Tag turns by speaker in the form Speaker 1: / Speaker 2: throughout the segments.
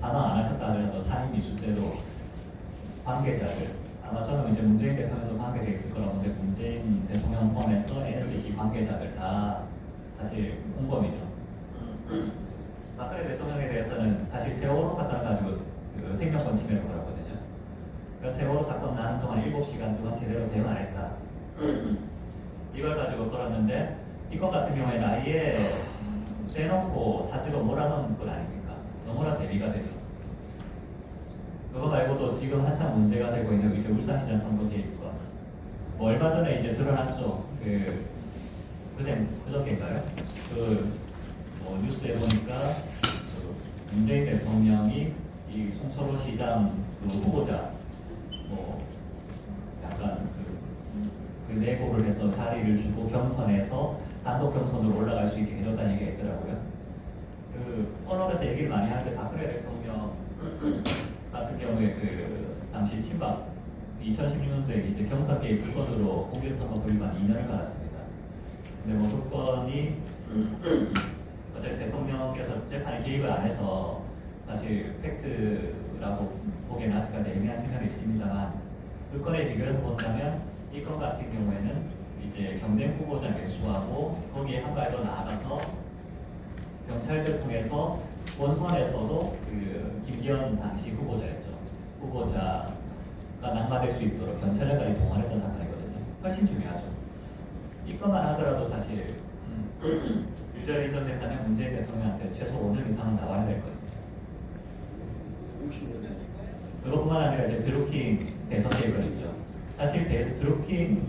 Speaker 1: 단언 안 하셨다 하더라도 살인 미수죄로 관계자들, 아마 저는 이제 문재인 대통령도 관계돼 있을 거라고 보는데 문재인 대통령 포함해서 NSC 관계자들 다 사실 공범이죠. 박근혜 대통령에 대해서는 사실 세월호 사건을 가지고 그 생명권 침해를 걸었거든요. 그러니까 세월호 사건 나는 동안 7시간 동안 제대로 대응 안 했다. 이걸 가지고 걸었는데 이것 같은 경우에는 아예 떼놓고 사실로 몰아넣은 건 아닙니까? 너무나 대비가 되죠. 그거 말고도 지금 한참 문제가 되고 있는 이제 울산시장 선거 개입과 뭐 얼마 전에 이제 드러났죠. 그저께인가요? 뭐 뉴스에 보니까 문재인 대통령이 이 송철호 시장 후보자 뭐 약간 그 내고를 해서 자리를 주고 경선에서 단독 경선으로 올라갈 수 있게 해줬다는 얘기가 있더라고요. 언론에서 얘기를 많이 하는데 박근혜 대통령 같은 경우에 당시 친박 2016년도에 이제 경선 개입 불건으로 공개선거 불이만 2년을 받았습니다. 근데 뭐 조건이 어차피 대통령께서 재판에 개입을 안 해서 사실 팩트라고 보기에는 아직까지 애매한 측면이 있습니다만 그 건에 비교해서 본다면 이 건 같은 경우에는 이제 경쟁 후보자 매수하고 거기에 한 발 더 나아가서 경찰들 통해서 본선에서도 김기현 당시 후보자였죠. 후보자가 낙마될 수 있도록 경찰관까지 동원했던 사건이거든요. 훨씬 중요하죠. 이 것만 하더라도 사실 유죄를 인정된다면 문재인 대통령한테 최소 5년 이상은 나와야 될 거예요.
Speaker 2: 50년이 아닐까요?
Speaker 1: 그것뿐만 아니라 이제 드루킹 대선 개입을 했죠. 사실 드루킹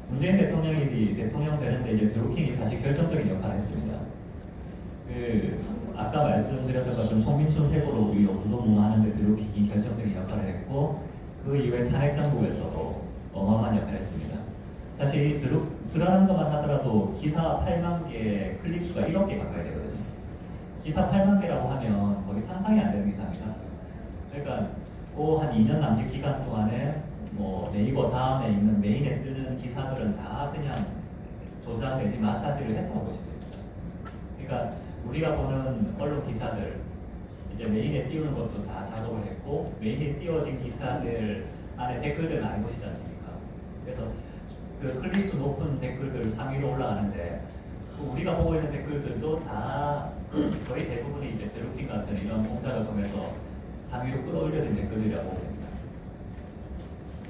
Speaker 1: 문재인 대통령이 대통령 되는데 이제 드루킹이 사실 결정적인 역할을 했습니다. 아까 말씀드렸던 것처럼 송민순 회고로 우리 무도무하는데 드루킹이 결정적인 역할을 했고 그 이후에 탄핵 정부에서도 어마어마한 역할을 했습니다. 사실 이 드러난 것만 하더라도 기사 8만 개 클릭 수가 1억 개 가까이 되거든요. 기사 8만 개라고 하면 거의 상상이 안 되는 기사입니다. 그러니까 한 2년 남짓 기간 동안에 뭐 네이버 다음에 있는 메인에 뜨는 기사들은 다 그냥 조작 내지 마사지를 했던 것이죠. 그러니까 우리가 보는 언론 기사들 이제 메인에 띄우는 것도 다 작업을 했고 메인에 띄워진 기사들 안에 댓글들 많이 보시지 않습니까? 그래서 그 클릭수 높은 댓글들 상위로 올라가는데 우리가 보고 있는 댓글들도 다 거의 대부분이 이제 드루킹 같은 이런 공작을 통해서 상위로 끌어올려진 댓글들이라고 보겠습니다.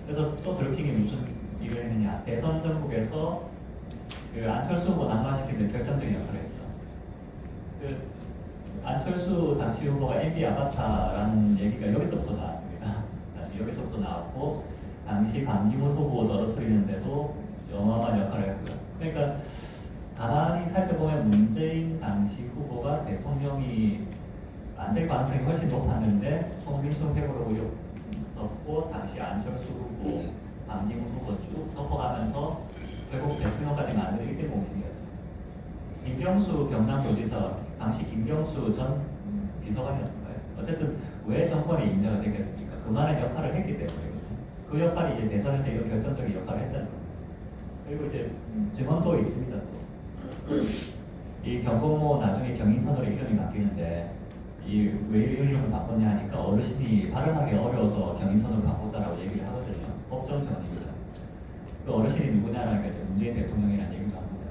Speaker 1: 그래서 또 드루킹이 무슨 일을 했느냐? 대선 전국에서 안철수 후보 낙마시킨 데 결정적인 역할을 했죠. 안철수 당시 후보가 MB 아바타라는 얘기가 여기서부터 나왔습니다. 사실 여기서부터 나왔고 당시 반기문 후보 떨어뜨리는데도 어마어마한 역할을 했고요. 그러니까 가만히 살펴보면 문재인 당시 후보가 대통령이 안 될 가능성이 훨씬 높았는데 송민순 회고로 의혹 덮고 당시 안철수 후보, 반기문 후보 쭉 덮어가면서 결국 대통령까지 만든 1등 공신이었죠. 김경수 경남도지사 당시 김경수 전 비서관이었던가요? 어쨌든 왜 정권이 인정이 됐겠습니까? 그만한 역할을 했기 때문이거든요. 그 역할이 이제 대선에서 이런 결정적인 역할을 했다는 거예요. 그리고 이제 증언도 있습니다. 또. 이 경공모 나중에 경인선으로 이름이 바뀌는데 왜 이름을 바꿨냐 하니까 어르신이 발음하기 어려워서 경인선으로 바꿨다라고 얘기를 하거든요. 법정 증언입니다. 그 어르신이 누구냐라니까 이제 문재인 대통령이라는 얘기도 합니다.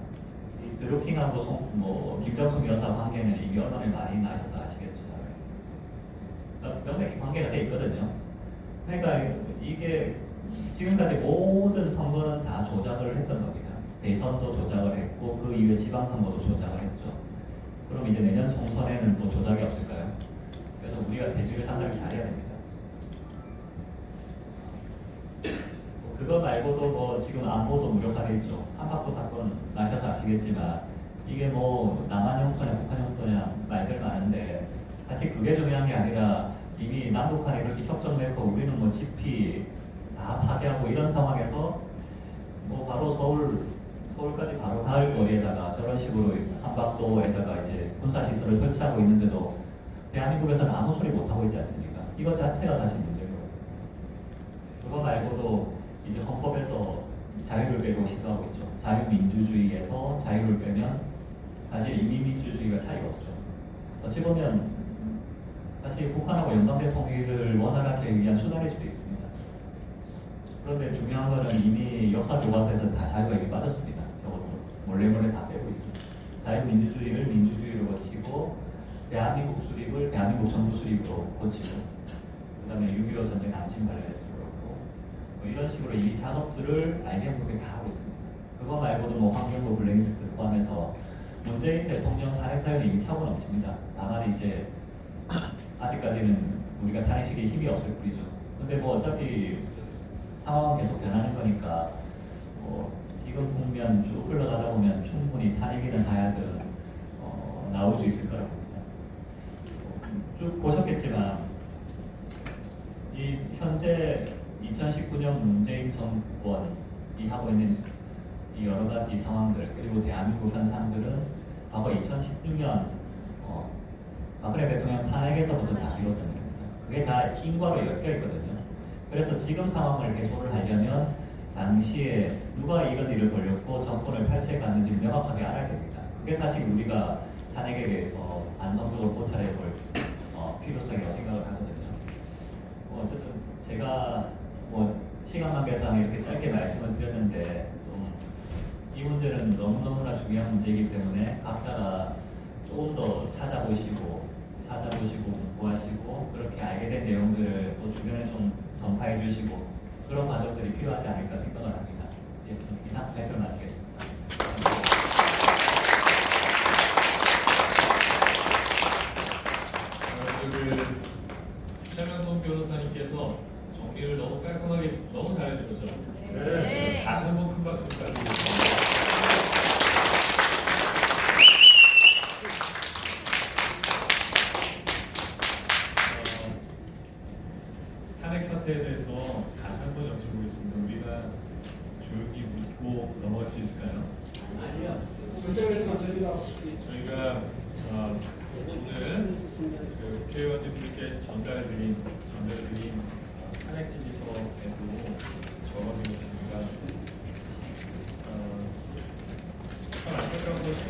Speaker 1: 이 드루킹하고 김정숙 여사 관계는 이미 언론에 많이 나셔서 아시겠죠. 명백히 관계가 돼 있거든요. 그러니까 이게 지금까지 모든 선거는 다 조작을 했던 겁니다. 대선도 조작을 했고 그 이후에 지방선거도 조작을 했죠. 그럼 이제 내년 총선에는 또 조작이 없을까요? 그래서 우리가 대비를 상당히 잘해야 됩니다. 그거 말고도 지금 안보도 무력화돼 있죠. 한박도 사건 나셔서 아시겠지만 이게 남한 용토냐 북한 용토냐 말들 많은데 사실 그게 중요한 게 아니라 이미 남북한에 그렇게 협정 맺고 우리는 GP 다 파괴하고 이런 상황에서 바로 서울까지 바로 닿을 거리에다가 저런 식으로 한박도에다가 이제 군사시설을 설치하고 있는데도 대한민국에서는 아무 소리 못하고 있지 않습니까? 이것 자체가 사실 문제고요. 그거 말고도 이제 헌법에서 자유를 빼고 시도하고 있죠. 자유민주주의에서 자유를 빼면 사실 이민민주주의가 차이가 없죠. 어찌 보면 사실 사실 북한하고 연방대 통일을 원활하게 위한 수단일 수도 있습니다. 그런데 중요한 거는 이미 역사 교과서에서 다 자유가 이미 빠졌습니다. 저것도 몰래 다 빼고 있죠. 자유민주주의를 민주주의로 고치고 대한민국 수립을 대한민국 정부 수립으로 고치고 그다음에 6.25 전쟁 안침 관련해서 그렇고 뭐 이런 식으로 이 작업들을 IMF가 다 하고 있습니다. 그거 말고도 뭐 환경부 블랙리스트를 포함해서 문재인 대통령 탄핵 사연이 이미 차고 넘칩니다. 다만 이제 아직까지는 우리가 탄핵시킬 힘이 없을 뿐이죠. 근데 뭐 어차피 상황은 계속 변하는 거니까 뭐 지금 국면 쭉 흘러가다 보면 충분히 탄핵이든 하야든 나올 수 있을 거라고 봅니다. 쭉 보셨겠지만 이 현재 2019년 문재인 정권이 하고 있는 이 여러 가지 상황들 그리고 대한민국 현상들은 과거 2016년 박근혜 대통령 탄핵에서부터 다 비롯됩니다. 그게 다 인과로 엮여 있거든요. 그래서 지금 상황을 해소를 하려면 당시에 누가 이런 일을 벌였고 정권을 펼쳐갔는지 명확하게 알아야 됩니다. 그게 사실 우리가 탄핵에 대해서 안성적으로 고찰해 볼 필요성이라고 생각을 하거든요. 어쨌든 제가 뭐 시간 관계상 이렇게 짧게 말씀을 드렸는데 이 문제는 너무너무나 중요한 문제이기 때문에 각자가 조금 더 찾아보시고 공부하시고 그렇게 알게 된 내용들을 또 주변에 좀 전파해 주시고 그런 과정들이 필요하지 않을까 생각을 합니다. 예, 이상 발표를 마치겠습니다.
Speaker 2: 최명선 변호사님께서 정리를 너무 깔끔하게 너무 잘해주셔서
Speaker 3: 네.
Speaker 2: 다시 한번 큰 박수 부탁드리겠습니다. 탄핵 사태에 대해서 다시 한번 여쭤보겠습니다. 우리가 조용히 묻고 넘어갈 수 있을까요?
Speaker 3: 아니요.
Speaker 2: 저희가 오늘 그 국회의원님들께 전달해드린 탄핵 질의서에도 적어드렸습니다. 참 안타까운 것이